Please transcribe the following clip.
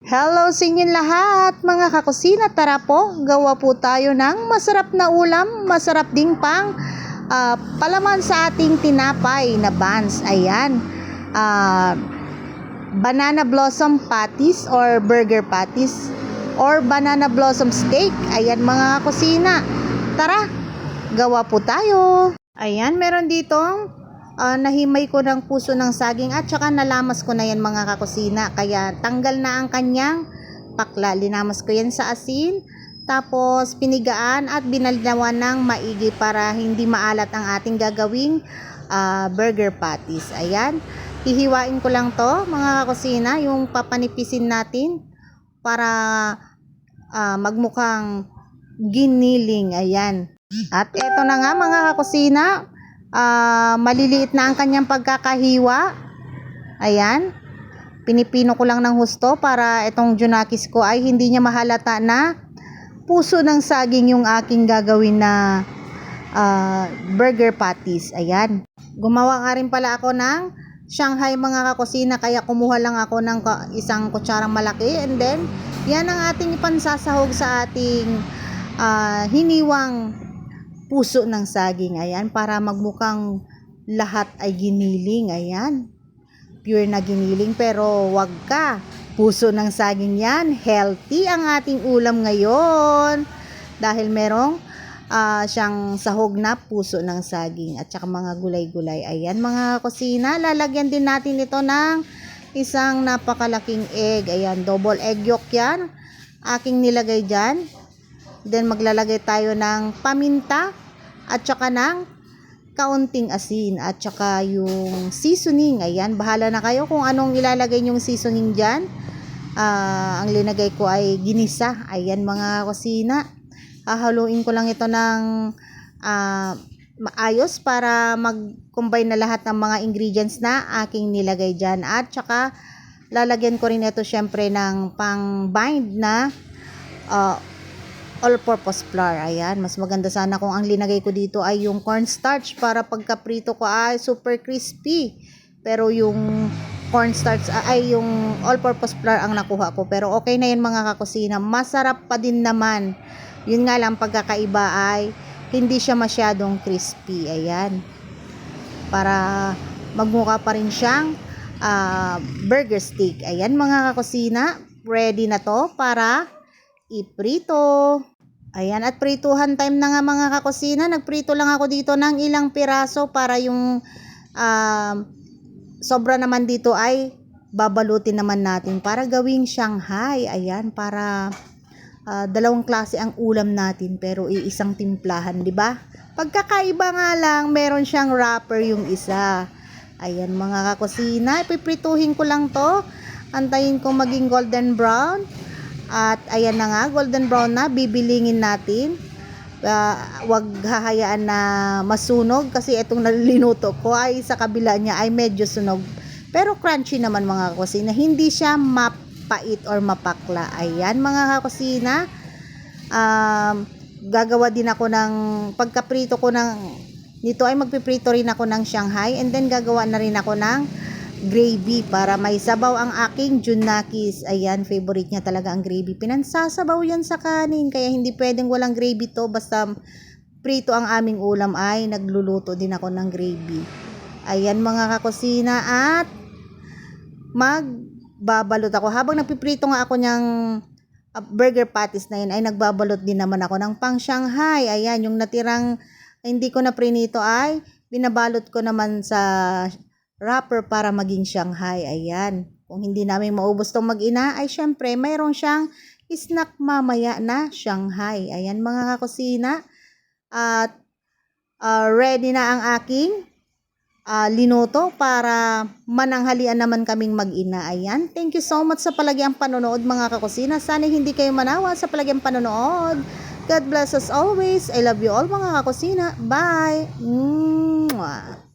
Hello sa inyong lahat mga kakusina, tara po, gawa po tayo ng masarap na ulam, masarap ding palaman sa ating tinapay na buns. Ayan, banana blossom patties or burger patties or banana blossom steak. Ayan mga kakusina, tara, gawa po tayo. Ayan, meron ditong nahimay ko ng puso ng saging at saka nalamas ko na yan mga kakusina, kaya tanggal na ang kanyang pakla. Linamas ko yan sa asin, tapos pinigaan at binaldawan ng maigi para hindi maalat ang ating gagawing burger patties. Ayan, hihiwain ko lang to mga kakusina, yung papanipisin natin para magmukhang giniling. Ayan, at eto na nga mga kakusina, maliliit na ang kanyang pagkakahiwa. Ayan, pinipino ko lang ng husto para itong junakis ko ay hindi niya mahalata na puso ng saging yung aking gagawin na burger patties. Ayan, gumawa nga rin pala ako ng Shanghai mga kakusina, kaya kumuha lang ako ng isang kutsarang malaki, and then yan ang ating ipansasahog sa ating hiniwang puso ng saging. Ayan, para magmukhang lahat ay giniling. Ayan, pure na giniling, pero wag ka, puso ng saging yan. Healthy ang ating ulam ngayon dahil merong siyang sahog na puso ng saging at saka mga gulay-gulay. Ayan mga kusina, lalagyan din natin ito ng isang napakalaking egg. Ayan, double egg yolk yan aking nilagay dyan. Then maglalagay tayo ng paminta at saka ng kaunting asin at saka yung seasoning. Ayan, bahala na kayo kung anong ilalagay nyong seasoning dyan. Ang linagay ko ay ginisa. Ayan mga kusina, hahaluin ko lang ito ng maayos para mag-combine na lahat ng mga ingredients na aking nilagay dyan. At saka lalagyan ko rin ito syempre ng pang-bind na all-purpose flour. Ayan, mas maganda sana kung ang linagay ko dito ay yung cornstarch para pagka-prito ko ay super crispy. Pero yung cornstarch ay yung all-purpose flour ang nakuha ko. Pero okay na yun mga kakusina, masarap pa din naman. Yun nga lang, pagkakaiba ay hindi siya masyadong crispy. Ayan, para magmukha pa rin siyang burger steak. Ayan mga kakusina, ready na to para iprito. Ayan, at prituhan time na nga mga kakusina. Nagprito lang ako dito ng ilang piraso para yung sobra naman dito ay babalutin naman natin para gawing Shanghai. Ayan, para dalawang klase ang ulam natin pero iisang timplahan, di ba? Pagkakaiba nga lang, meron siyang wrapper yung isa. Ayan mga kakusina, ipiprituhin ko lang to. Antayin kong maging golden brown. At ayan na nga, golden brown na, bibilingin natin. Wag hahayaan na masunog kasi itong nalinuto ko ay sa kabila niya ay medyo sunog. Pero crunchy naman mga kakusina, hindi siya mapait or mapakla. Ayan mga kakusina, gagawa din ako ng pagkaprito ko ng nito ay magpiprito rin ako ng Shanghai, and then gagawa na rin ako ng gravy para may sabaw ang aking junakis. Ayan, favorite niya talaga ang gravy. Pinansasabaw yan sa kanin, kaya hindi pwedeng walang gravy to. Basta prito ang aming ulam ay nagluluto din ako ng gravy. Ayan mga kakusina, at magbabalot ako. Habang nagpiprito nga ako niyang burger patties na yun, ay nagbabalot din naman ako ng pang Shanghai. Ayan, yung natirang hindi ko na prinito ay binabalot ko naman sa wrapper para maging Shanghai. Ayan, kung hindi namin maubos tong mag-ina ay syempre mayroon siyang snack mamaya na Shanghai. Ayan mga kakusina, at ready na ang aking linuto para mananghalian naman kaming mag-ina. Ayan, thank you so much sa palagyang panonood mga kakusina. Sana hindi kayo manawa sa palagyang panonood. God bless us always. I love you all mga kakusina. Bye. Mwah.